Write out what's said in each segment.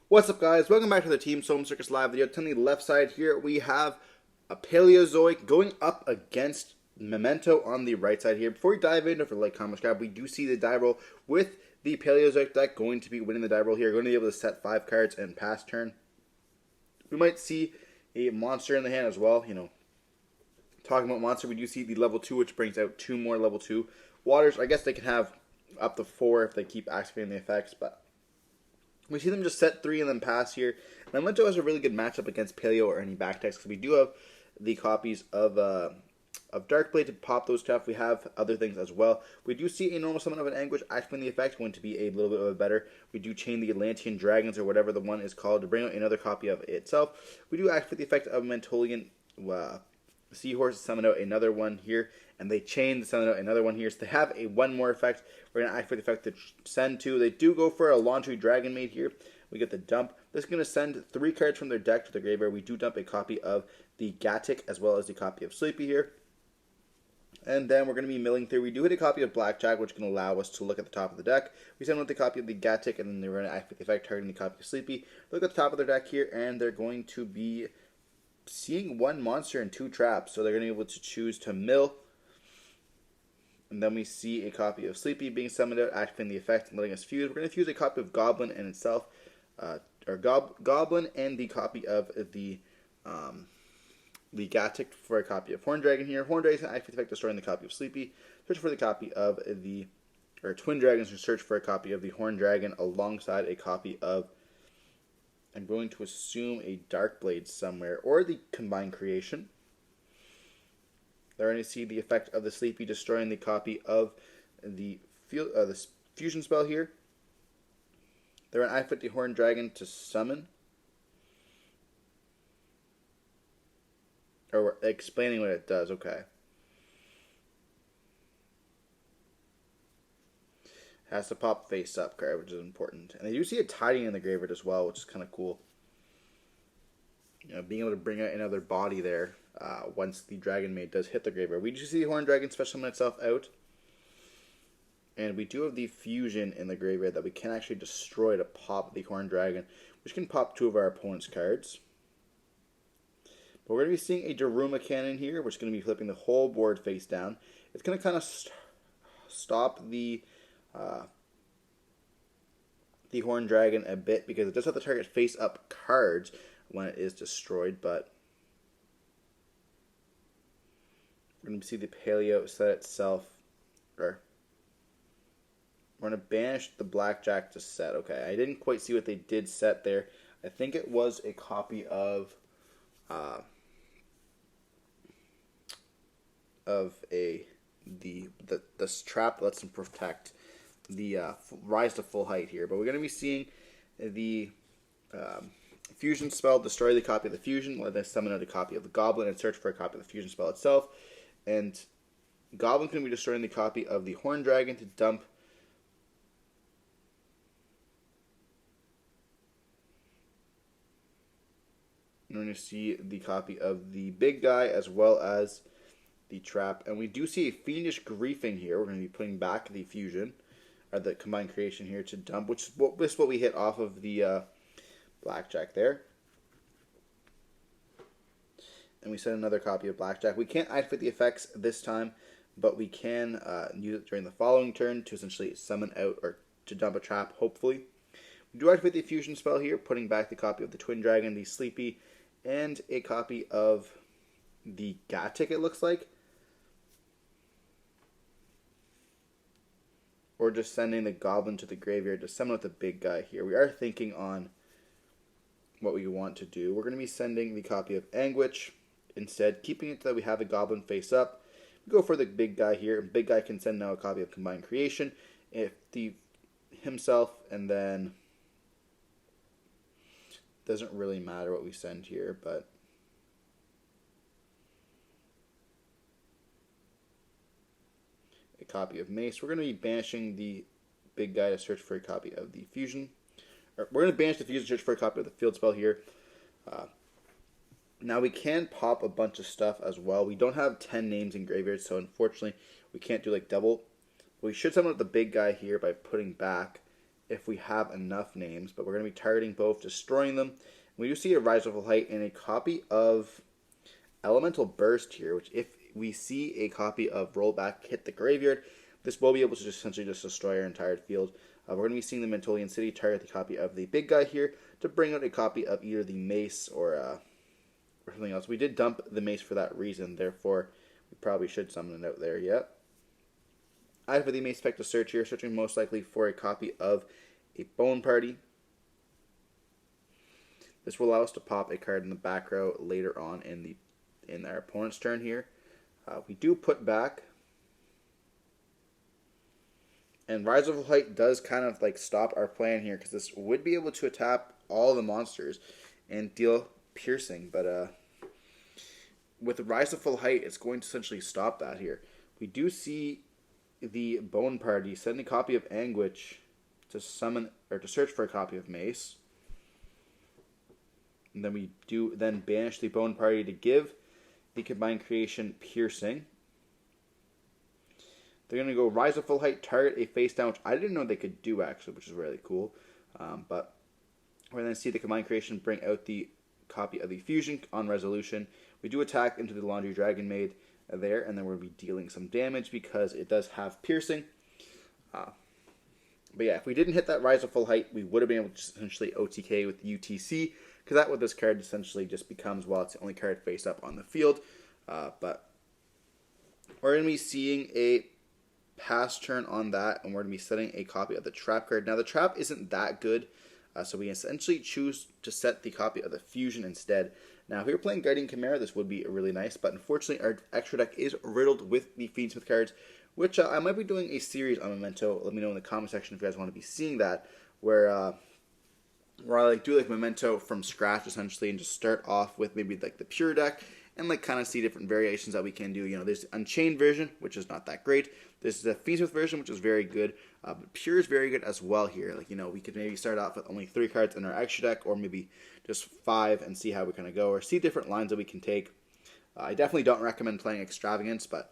What's up, guys? Welcome back to the Team Solemn Circus Live video. On the left side here, we have a Paleozoic going up against Memento on the right side here. Before we dive into for like, comment, subscribe, we do see the die roll with the Paleozoic deck going to be winning the die roll here. Going to be able to set 5 cards and pass turn. We might see a monster in the hand as well. You know, talking about monster, we do see the level 2, which brings out 2 more level 2 waters. I guess they can have up to 4 if they keep activating the effects, but we see them just set 3 and then pass here. Memento has a really good matchup against Paleo or any back decks, because we do have the copies of Darkblade to pop those stuff. We have other things as well. We do see a normal summon of an Anguish activating the effect, going to be a little bit of a better. We do chain the Atlantean Dragons, or whatever the one is called, to bring out another copy of it itself. We do activate the effect of Mentolian Seahorse, summon out another one here, and they chain to summon out another one here. So they have a one more effect. We're going to activate the effect to send 2. They do go for a Laundry Dragon Maid here. We get the dump. This is going to send 3 cards from their deck to the graveyard. We do dump a copy of the Gatic as well as the copy of Sleepy here. And then we're going to be milling through. We do hit a copy of Blackjack, which can allow us to look at the top of the deck. We send with the copy of the Gatic, and then they're going to activate the effect targeting the copy of Sleepy. Look at the top of their deck here, and they're going to be seeing 1 monster and 2 traps. So they're going to be able to choose to mill. And then we see a copy of Sleepy being summoned out, activating the effect and letting us fuse. We're going to fuse a copy of Goblin and itself, Goblin and the copy of the Gatic for a copy of Horn Dragon here. Horn Dragon is going to activate the effect, destroying the copy of Sleepy. Search for the copy of the, Twin Dragons, who search for a copy of the Horn Dragon alongside a copy of, I'm going to assume, a Darkblade somewhere, or the Combined Creation. They're going to see the effect of the Sleepy destroying the copy of the fusion spell here. They're going to activate the Horn Dragon to summon. Or we're explaining what it does, okay. Has to pop face up card, which is important. And they do see a Tidying in the graveyard as well, which is kind of cool. You know, being able to bring out another body there once the Dragon Maid does hit the graveyard. We do see the Horn Dragon special summon itself out. And we do have the fusion in the graveyard that we can actually destroy to pop the Horn Dragon, which can pop 2 of our opponent's cards. But we're going to be seeing a Daruma Cannon here, which is going to be flipping the whole board face down. It's going to kind of stop the Horn Dragon a bit, because it does have to target face up cards when it is destroyed, but we're going to see the Paleo set itself, or we're going to banish the Blackjack to set. Okay, I didn't quite see what they did set there. I think it was a copy of this trap that lets them protect the rise to full height here. But we're going to be seeing the fusion spell destroy the copy of the fusion, let them summon out a copy of the Goblin and search for a copy of the fusion spell itself. And Goblin's going to be destroying the copy of the Horn Dragon to dump we're going to see the copy of the big guy as well as the trap. And we do see a Fiendish Griefing here. We're going to be putting back the fusion, or the Combined Creation here, to dump, which is what we hit off of the Blackjack there. And we set another copy of Blackjack. We can't activate the effects this time, but we can use it during the following turn to essentially summon out, or to dump a trap, hopefully. We do activate the fusion spell here, putting back the copy of the Twin Dragon, the Sleepy, and a copy of the Gatic, it looks like. Or just sending the Goblin to the graveyard to summon out the big guy here. We are thinking on what we want to do. We're going to be sending the copy of Anguish instead, keeping it so that we have the Goblin face up. We go for the big guy here. Big guy can send now a copy of Combined Creation. If the himself, and then doesn't really matter what we send here, but a copy of Mace. We're going to be banishing the big guy to search for a copy of the fusion. We're going to banish the fusion, search for a copy of the field spell here. Now we can pop a bunch of stuff as well. We don't have 10 names in graveyard, so unfortunately we can't do like double. We should summon up the big guy here by putting back if we have enough names, but we're going to be targeting both, destroying them. We do see a Rise of Height and a copy of Elemental Burst here, which if we see a copy of Rollback hit the graveyard, this will be able to just essentially just destroy our entire field. We're going to be seeing the Mentolian City target the copy of the big guy here to bring out a copy of either the Mace or something else. We did dump the Mace for that reason, therefore we probably should summon it out there. Yep. I have the Mace effect to search here, searching most likely for a copy of a Bone Party. This will allow us to pop a card in the back row later on in our opponent's turn here. We do put back. And Rise of Height does kind of like stop our plan here, because this would be able to attack all the monsters and deal piercing. But with Rise of Full Height, it's going to essentially stop that here. We do see the Bone Party send a copy of Anguish to summon or to search for a copy of Mace. And then we do then banish the Bone Party to give the combined creation piercing. They're going to go Rise of Full Height, target a face down, which I didn't know they could do actually, which is really cool. But we're going to see the combined creation bring out the copy of the fusion on resolution. We do attack into the Laundry Dragon Maid there, and then we'll be dealing some damage because it does have piercing. But yeah, if we didn't hit that Rise of Full Height, we would have been able to essentially OTK with UTC, because that's what this card essentially just becomes while it's the only card face up on the field. But we're going to be seeing a pass turn on that, and we're going to be setting a copy of the trap card. Now the trap isn't that good, so we essentially choose to set the copy of the fusion instead. Now if we were playing Guardian Chimera, this would be really nice, but unfortunately our extra deck is riddled with the Fiendsmith cards, which I might be doing a series on Memento. Let me know in the comment section if you guys want to be seeing that, where I like do like Memento from scratch essentially, and just start off with maybe like the pure deck and like kind of see different variations that we can do. You know, there's the Unchained version, which is not that great. There's the Fiendsmith version, which is very good. But pure is very good as well here. Like, you know, we could maybe start off with only 3 cards in our extra deck, or maybe just 5 and see how we kind of go, or see different lines that we can take. I definitely don't recommend playing Extravagance, but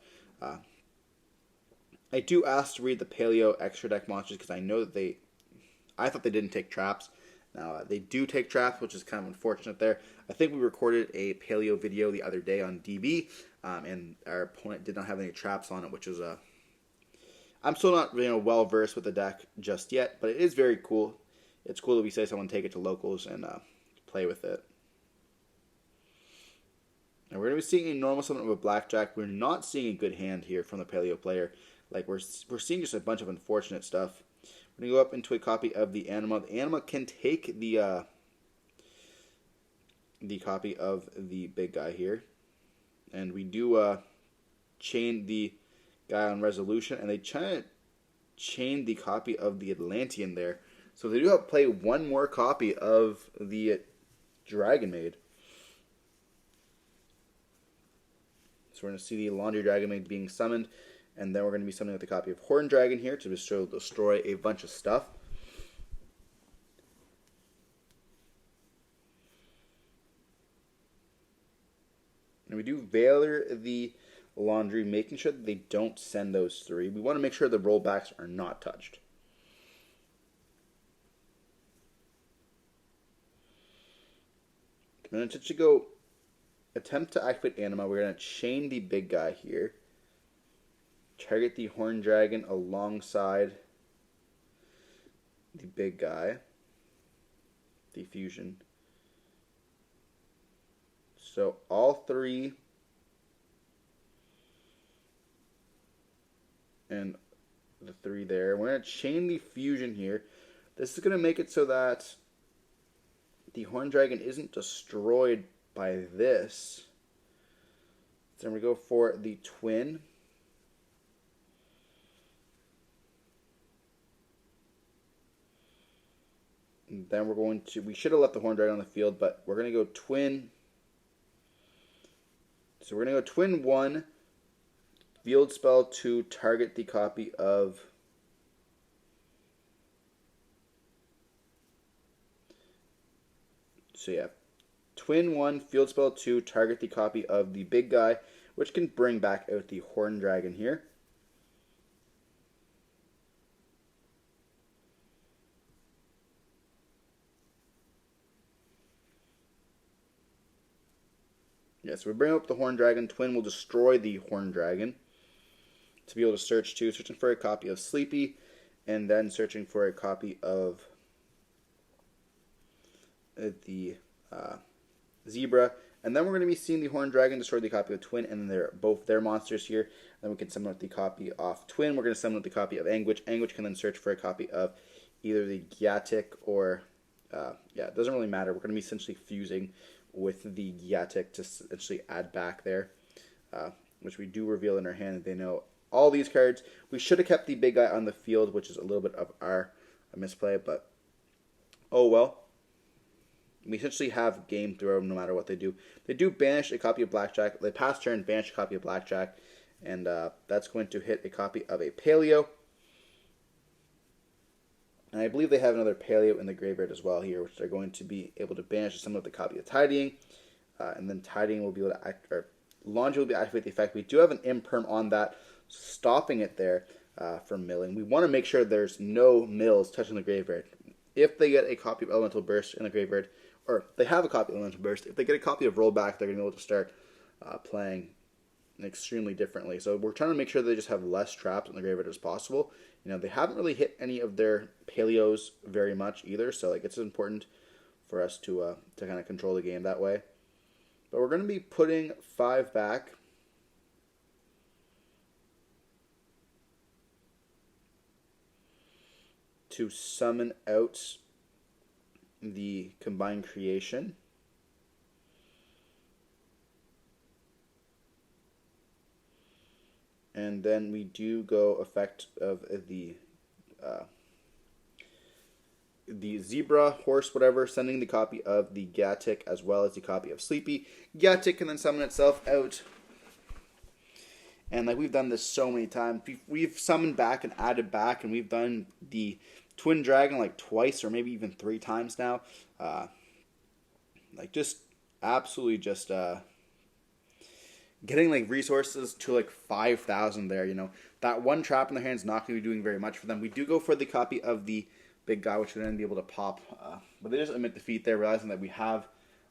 I do ask to read the Paleo extra deck monsters, because I know that I thought they didn't take traps. Now, they do take traps, which is kind of unfortunate there. I think we recorded a Paleo video the other day on DB, and our opponent did not have any traps on it, which was I'm still not well versed with the deck just yet, but it is very cool. It's cool that we say someone take it to locals and play with it. Now we're going to be seeing a normal summon of a blackjack. We're not seeing a good hand here from the Paleo player. Like we're seeing just a bunch of unfortunate stuff. We're going to go up into a copy of the Anima. The Anima can take the copy of the big guy here. And we do chain the guy on resolution, and they chain the copy of the Atlantean there. So they do have to play one more copy of the Dragon Maid. So we're going to see the Laundry Dragon Maid being summoned, and then we're going to be summoning with a copy of Horn Dragon here to destroy a bunch of stuff. And we do Valor the Laundry, making sure that they don't send those 3. We want to make sure the rollbacks are not touched. And then to go attempt to activate Anima, we're going to chain the big guy here. Target the Horn Dragon alongside the big guy. The fusion. So all 3 and the 3 there. We're going to chain the fusion here. This is going to make it so that the Horn Dragon isn't destroyed by this. So I'm going to go for the twin. And then we're going to, we should have left the Horn Dragon on the field, but we're going to go twin. So we're going to go twin 1, field spell 2, target the copy of twin 1, field spell 2, target the copy of the big guy, which can bring back out the Horn Dragon here. Yeah, so we bring up the Horn Dragon. Twin will destroy the Horn Dragon to be able to search to. Searching for a copy of Sleepy, and then searching for a copy of the Zebra. And then we're going to be seeing the Horn Dragon destroy the copy of Twin, and they're both their monsters here. Then we can summon up the copy off Twin. We're going to summon up the copy of Anguish. Anguish can then search for a copy of either the Gyatic or, it doesn't really matter. We're going to be essentially fusing with the Gyatic to essentially add back there, which we do reveal in our hand. They know all these cards. We should have kept the big guy on the field, which is a little bit of our misplay, but oh well. We essentially have game throw no matter what they do. They do banish a copy of Blackjack. They pass turn, banish a copy of Blackjack, and that's going to hit a copy of a Paleo. And I believe they have another Paleo in the graveyard as well here, which they're going to be able to banish some of the copy of Tidying. And then Tidying will be able to act, or Laundry will be able to activate the effect. We do have an imperm on that, stopping it there from milling. We want to make sure there's no mills touching the graveyard. If they get a copy of Elemental Burst in the graveyard, or they have a copy of Elemental Burst, if they get a copy of Rollback, they're going to be able to start playing extremely differently. So we're trying to make sure they just have less traps in the graveyard as possible. You know, they haven't really hit any of their Paleos very much either, so like it's important for us to kind of control the game that way. But we're going to be putting 5 back. To summon out the Combined Creation. And then we do go effect of the Zebra, Horse, whatever, sending the copy of the Gyatic as well as the copy of Sleepy. Gyatic can then summon itself out. And like we've done this so many times. We've summoned back and added back, and we've done the Twin Dragon like twice or maybe even 3 times now. Like just absolutely just getting like resources to like 5,000 there, you know. That one trap in their hand is not going to be doing very much for them. We do go for the copy of the big guy, which would then be able to pop. But they just admit defeat there, realizing that we have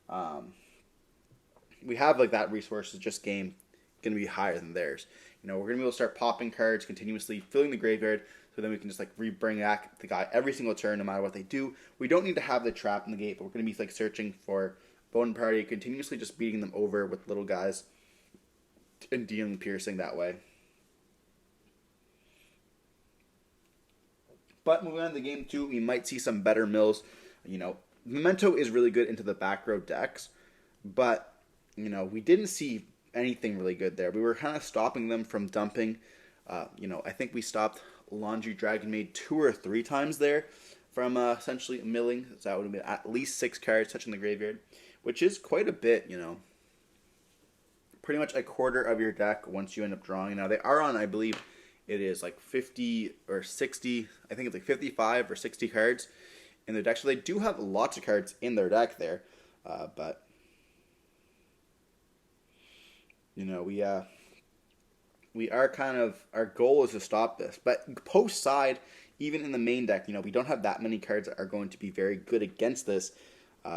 like that resources just game going to be higher than theirs. You know, we're going to be able to start popping cards continuously, filling the graveyard, so then we can just like bring back the guy every single turn, no matter what they do. We don't need to have the trap in the gate, but we're going to be like searching for Bone Party, continuously just beating them over with little guys and dealing piercing that way. But moving on to game 2, we might see some better mills. You know, Memento is really good into the back row decks, but you know, we didn't see anything really good there. We were kind of stopping them from dumping. You know, I think we stopped Laundry Dragon Maid 2 or 3 times there from essentially milling. So that would have been at least 6 cards touching the graveyard, which is quite a bit, you know. Pretty much a quarter of your deck once you end up drawing. Now, they are on, I believe, it is like 50 or 60, I think it's like 55 or 60 cards in their deck. So they do have lots of cards in their deck there. But, you know, we are kind of, our goal is to stop this. But post side, even in the main deck, you know, we don't have that many cards that are going to be very good against this.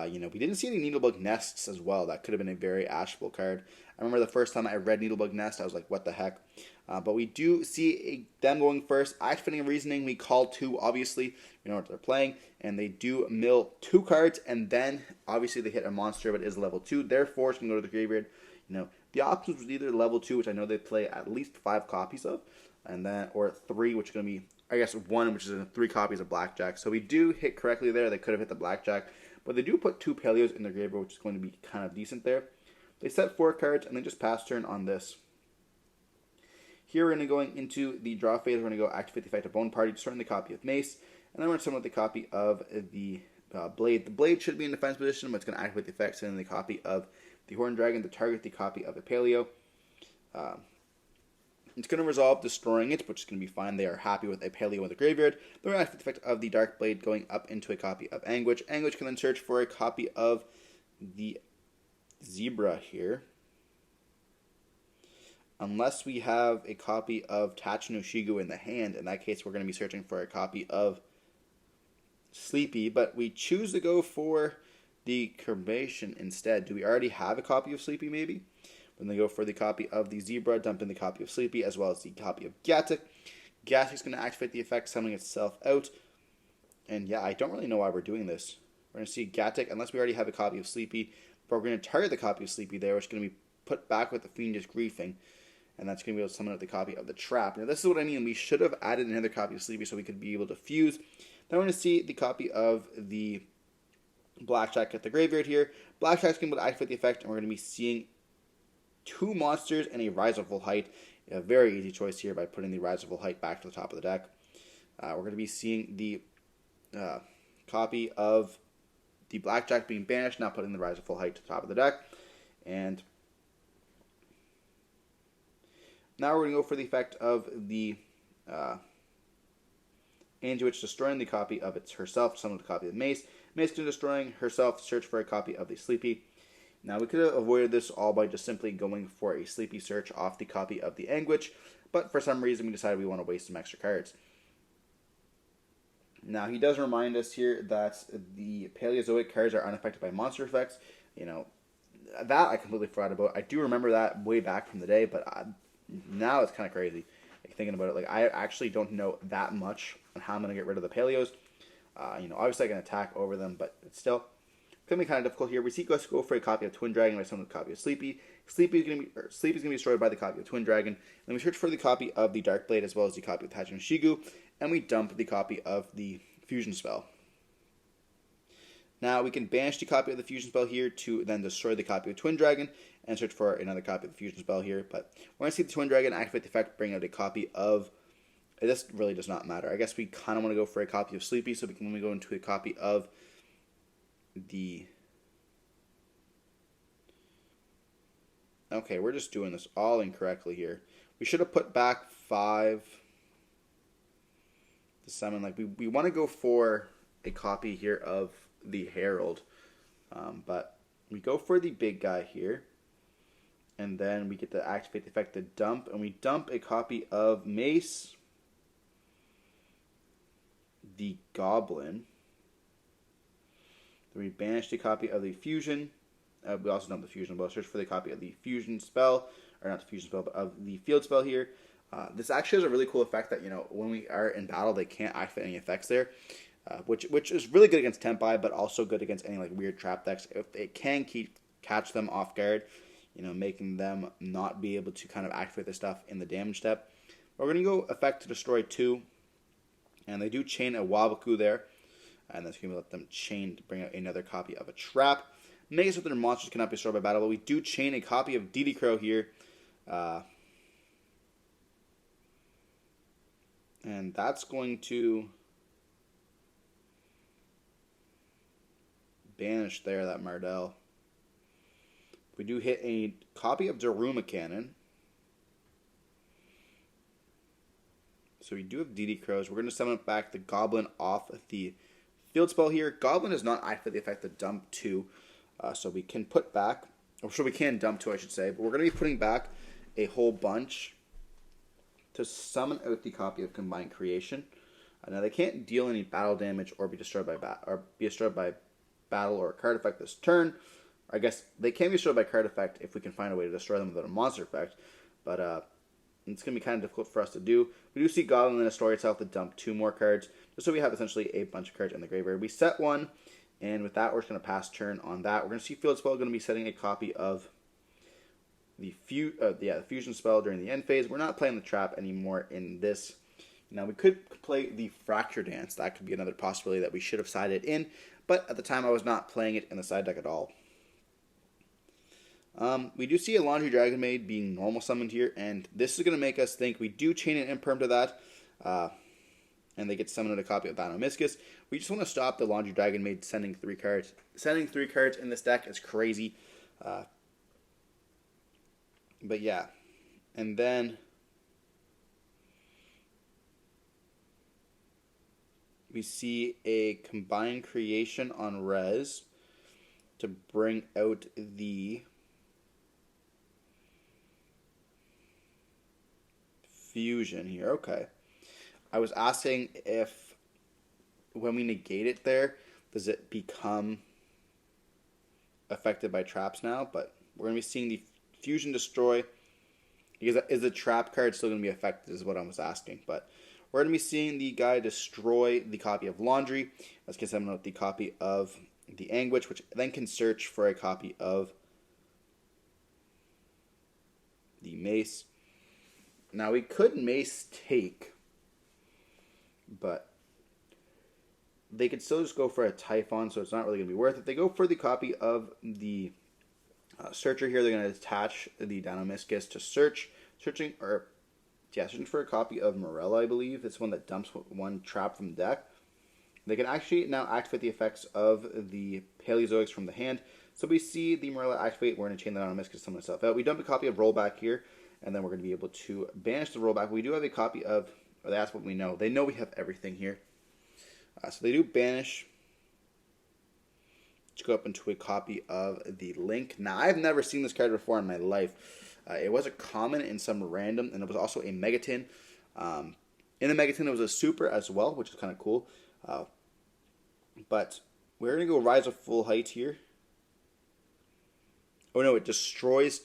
You know, we didn't see any Needlebug Nests as well. That could have been a very ashable card. I remember the first time I read Needlebug Nest, I was like, what the heck? But we do see them going first. Activating Reasoning, we call 2, obviously. We know what they're playing. And they do mill 2 cards, and then, obviously, they hit a monster, but it is level 2. Therefore, it's going to go to the graveyard. You know, the options was either level 2, which I know they play at least 5 copies of, and then, or 3, which is going to be, I guess, 1, which is 3 copies of Blackjack. So we do hit correctly there. They could have hit the Blackjack. But they do put 2 Paleos in their graveyard, which is going to be kind of decent there. They set 4 cards, and then just pass turn on this. Here we're going to go into the draw phase. We're going to go activate the effect of Bone Party, destroying the copy of Mace. And then we're going to summon the copy of the Blade. The Blade should be in defense position, but it's going to activate the effect, sending the copy of the Horn Dragon to target the copy of a Paleo. It's going to resolve destroying it, which is going to be fine. They are happy with a Paleo in the graveyard. They're going to activate the effect of the Dark Blade going up into a copy of Anguish. Anguish can then search for a copy of the Zebra here. Unless we have a copy of Tachi Shigu in the hand. In that case, we're going to be searching for a copy of Sleepy. But we choose to go for the cremation instead. Do we already have a copy of Sleepy, maybe? When they go for the copy of the Zebra, dump in the copy of Sleepy, as well as the copy of Gatic. Gatic's going to activate the effect, summoning itself out. And yeah, I don't really know why we're doing this. We're going to see Gatic, unless we already have a copy of Sleepy, but we're going to target the copy of Sleepy there, which is going to be put back with the Fiendish Griefing. And that's going to be able to summon out the copy of the Trap. Now, this is what I mean. We should have added another copy of Sleepy so we could be able to fuse. Then we're going to see the copy of the Blackjack at the graveyard here. Blackjack's going to be able to activate the effect, and we're going to be seeing 2 monsters and a Rise of Full Height. A very easy choice here by putting the Rise of Full Height back to the top of the deck. We're going to be seeing the copy of the Blackjack being banished, now putting the Rise of Full Height to the top of the deck. And now we're going to go for the effect of the Angel Witch destroying the copy of herself, summon the copy of Mace. Mace destroying herself, search for a copy of the Sleepy. Now we could have avoided this all by just simply going for a Sleepy search off the copy of the Anguish, but for some reason we decided we want to waste some extra cards. Now he does remind us here that the Paleozoic cards are unaffected by monster effects. You know, that I completely forgot about. I do remember that way back from the day, but now it's kind of crazy. Like, thinking about it, like I actually don't know that much on how I'm going to get rid of the Paleos. Obviously I can attack over them, but it's still going to be kind of difficult here. We see us go for a copy of Twin Dragon by summoning a copy of Sleepy. Sleepy is going to be destroyed by the copy of Twin Dragon. Then we search for the copy of the Dark Blade as well as the copy of Hachime Shigu, and we dump the copy of the Fusion Spell. Now we can banish the copy of the Fusion Spell here to then destroy the copy of Twin Dragon and search for another copy of the Fusion Spell here. But we're going to see the Twin Dragon activate the effect, bring out a copy of... This really does not matter. I guess we kind of want to go for a copy of Sleepy, so we can only go into a copy of the... Okay, we're just doing this all incorrectly here. We should have put back 5 to summon. Like, we want to go for a copy here of the Herald. But we go for the big guy here. And then we get to activate the effect to dump. And we dump a copy of Mace, the Goblin. Then we banish the copy of the Fusion. We also dump the Fusion. We'll search for the copy of the Fusion Spell. Or not the Fusion Spell, but of the Field Spell here. This actually has a really cool effect that, when we are in battle, they can't activate any effects there. Which is really good against Tempai, but also good against any like weird trap decks. If it can catch them off guard, making them not be able to kind of activate the stuff in the damage step. We're going to go effect to destroy 2. And they do chain a Wabaku there. And that's going to let them chain to bring out another copy of a trap. Make it so that their monsters cannot be destroyed by battle. But we do chain a copy of DD Crow here. And that's going to banish there that Mardell. We do hit a copy of Daruma Cannon. So we do have DD Crows. We're going to summon back the Goblin off the Field Spell here. Goblin is not active the effect to dump 2. So we can put back, or so we can dump 2 I should say. But we're going to be putting back a whole bunch to summon out the copy of Combined Creation. Now they can't deal any battle damage or be destroyed by battle or a card effect this turn. I guess they can be destroyed by card effect if we can find a way to destroy them without a monster effect. But it's going to be kind of difficult for us to do. We do see Goblin in the story itself to dump 2 more cards, just so we have essentially a bunch of cards in the graveyard. We set 1, and with that we're just going to pass turn on that. We're going to see Field Spell going to be setting a copy of the Fusion Spell during the end phase. We're not playing the Trap anymore in this. Now we could play the Fracture Dance. That could be another possibility that we should have sided in, but at the time I was not playing it in the side deck at all. We do see a Laundry Dragon Maid being normal summoned here, and this is going to make us think we do chain an Imperm to that, and they get summoned a copy of Banomyscus. We just want to stop the Laundry Dragon Maid sending 3 cards. Sending 3 cards in this deck is crazy. But yeah, and then we see a Combined Creation on Res to bring out the Fusion here. Okay. I was asking if when we negate it there, does it become affected by traps now, but we're going to be seeing the Fusion Destroy. Is the trap card still going to be affected is what I was asking, but we're going to be seeing the guy destroy the copy of Laundry. Let's get someone with the copy of the Anguish, which then can search for a copy of the Mace. Now we could Mace take, but they could still just go for a Typhon, so it's not really going to be worth it. They go for the copy of the Searcher here. They're going to attach the Dynamiscus to searching for a copy of Morella, I believe. It's one that dumps one trap from the deck. They can actually now activate the effects of the Paleozoics from the hand. So we see the Morella activate. We're going to chain the Dynamiscus to summon itself out. We dump a copy of Rollback here, and then we're going to be able to banish the Rollback. We do have a copy of, or that's what we know. They know we have everything here. So they do banish to go up into a copy of the Link. Now, I've never seen this card before in my life. It was a common in some random, and it was also a Megatin. In the Megatin, it was a Super as well, which is kind of cool. But we're going to go Rise of Full Height here. Oh no, it destroys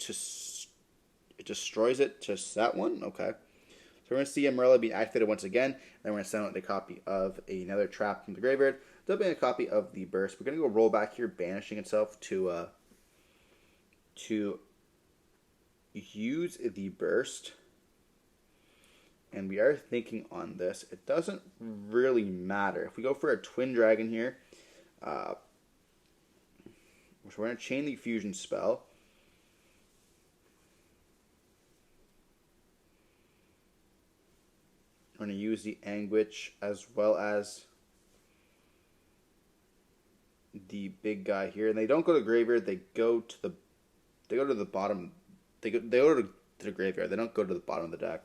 it to set one? Okay. So we're going to see Umbrella being activated once again. Then we're going to send out a copy of another trap from the graveyard. Dumping a copy of the Burst. We're going to go roll back here, banishing itself to use the Burst. And we are thinking on this. It doesn't really matter. If we go for a Twin Dragon here, which we're going to chain the Fusion spell. We're going to use the Anguish as well as the big guy here, and they don't go to the graveyard. They go to the bottom. They go to the graveyard. They don't go to the bottom of the deck.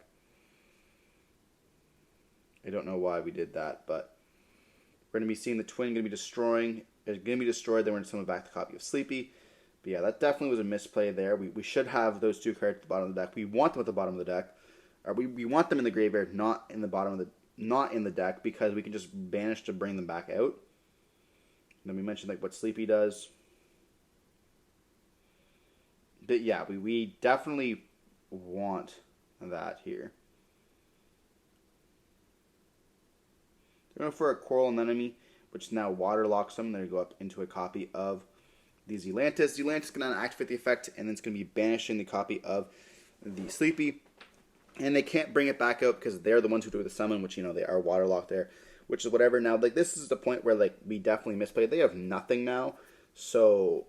I don't know why we did that, but we're going to be seeing the twin going to be destroying. It's going to be destroyed. Then we're going to summon back the copy of Sleepy. But yeah, that definitely was a misplay there. We should have those two cards at the bottom of the deck. We want them at the bottom of the deck. Or we want them in the graveyard, not in the deck, because we can just banish to bring them back out. And then we mentioned like what Sleepy does. But yeah, we definitely want that here. They're going for a Coral Anemone, which now water locks them. They're going to go up into a copy of the Zealantis. Zealantis is going to activate the effect, and then it's going to be banishing the copy of the Sleepy. And they can't bring it back out because they're the ones who do the summon, which, they are waterlocked there, which is whatever. Now, like, this is the point where, like, we definitely misplayed. They have nothing now, so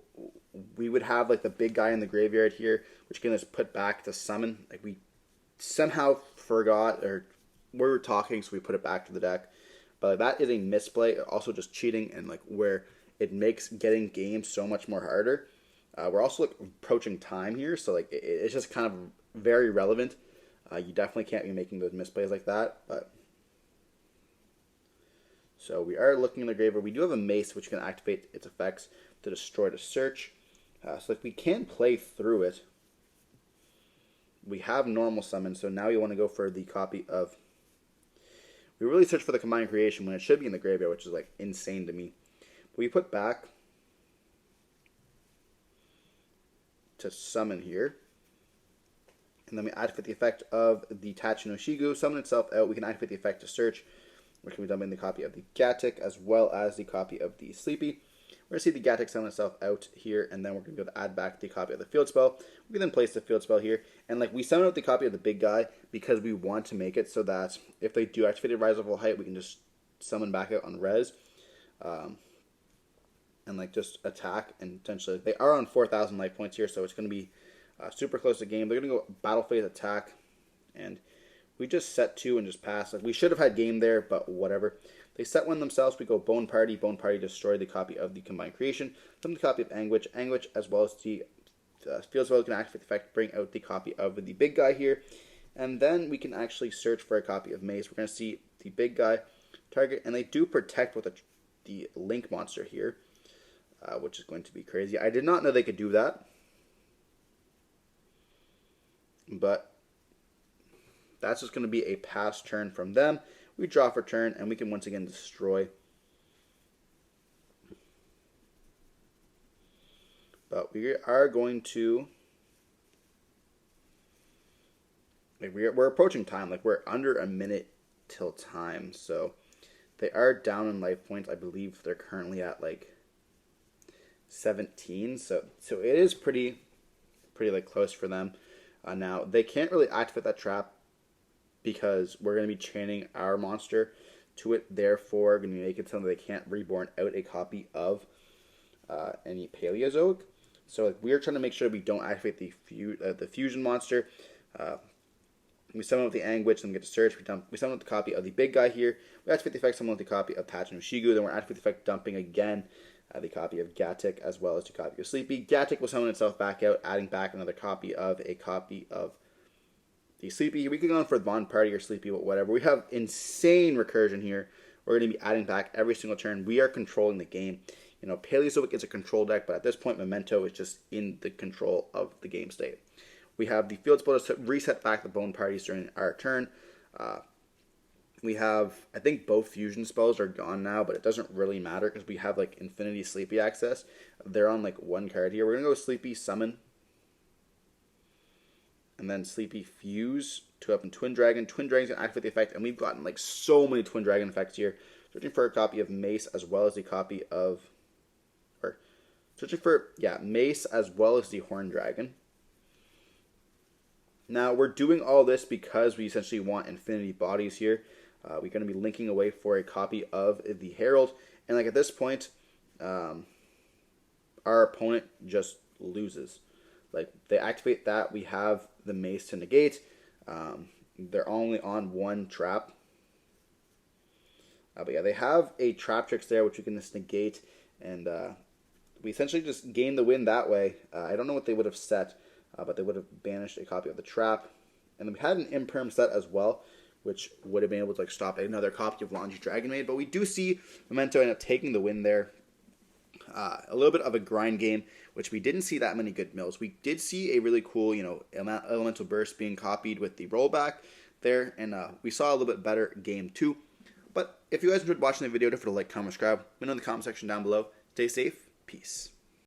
we would have, like, the big guy in the graveyard here, which can just put back to summon. Like, we somehow forgot, or we were talking, so we put it back to the deck. But like, that is a misplay, also just cheating, and, like, where it makes getting games so much more harder. We're also, like, approaching time here, so, like, it's just kind of very relevant. You definitely can't be making those misplays like that. But so we are looking in the graveyard. We do have a Mace, which can activate its effects to destroy to search. So like we can play through it. We have normal summon, so now we want to go for the copy of... We really search for the Combined Creation when it should be in the graveyard, which is like insane to me. But we put back to summon here. And then we activate the effect of the Tachi no Shigu, summon itself out. We can activate the effect to search, which can be done in the copy of the Gatic, as well as the copy of the Sleepy. We're going to see the Gatic summon itself out here, and then we're going to go to add back the copy of the Field Spell. We can then place the Field Spell here, and like we summon out the copy of the big guy because we want to make it so that if they do activate a Rise of Full Height, we can just summon back out on res, and like just attack, and potentially they are on 4,000 life points here, so it's going to be super close to game. They're going to go battle phase attack, and we just set 2 and just pass. Like, we should have had game there, but whatever. They set 1 themselves. We go Bone Party. Bone Party destroy the copy of the Combined Creation. Summon the copy of Anguish. Anguish, as well as the Field Spell, can activate the effect, bring out the copy of the big guy here. And then we can actually search for a copy of Mace. We're going to see the big guy target, and they do protect with the Link monster here, which is going to be crazy. I did not know they could do that. But that's just going to be a pass turn from them. We draw for turn, and we can once again destroy. But we are going to... Like we're approaching time. Like we're under a minute till time. So they are down in life points. I believe they're currently at like 17. So it is pretty like close for them. Now they can't really activate that trap because we're going to be chaining our monster to it. Therefore, going to make it so that they can't reborn out a copy of any Paleozoic. So like, we're trying to make sure we don't activate the fusion monster. We summon with the Anguich, then we get to search. We summon with the copy of the big guy here. We activate the effect, summon with the copy of Tachin Shigu. Then we're activate the effect, dumping again the copy of Gatik as well as the copy of Sleepy. Gatik will summon itself back out, adding back another copy of the Sleepy. We can go on for Von Party or Sleepy, whatever. We have insane recursion here. We're going to be adding back every single turn. We are controlling the game. You know, Paleozoic is a control deck, but at this point, Memento is just in the control of the game state. We have the Field Splitters to reset back the Bone Parties during our turn. We have, I think both fusion spells are gone now, but it doesn't really matter because we have like Infinity Sleepy access. They're on like one card here. We're going to go Sleepy Summon. And then Sleepy Fuse to up in Twin Dragon. Twin Dragon's going to activate the effect, and we've gotten like so many Twin Dragon effects here. Searching for a copy of Mace as well as the copy of... Or searching for, Mace as well as the Horn Dragon. Now, we're doing all this because we essentially want Infinity Bodies here. We're going to be linking away for a copy of the Herald. And like at this point, our opponent just loses. Like, they activate that. We have the Mace to negate. They're only on one trap. But yeah, they have a Trap Tricks there, which we can just negate. And we essentially just gain the win that way. I don't know what they would have set. But they would have banished a copy of the trap. And then we had an Imperm set as well, which would have been able to like stop another copy of Laundry Dragon Maid. But we do see Memento end up taking the win there. A little bit of a grind game, which we didn't see that many good mills. We did see a really cool, Elemental Burst being copied with the rollback there. And we saw a little bit better game too. But if you guys enjoyed watching the video, don't forget to like, comment, subscribe. Let me know in the comment section down below. Stay safe. Peace.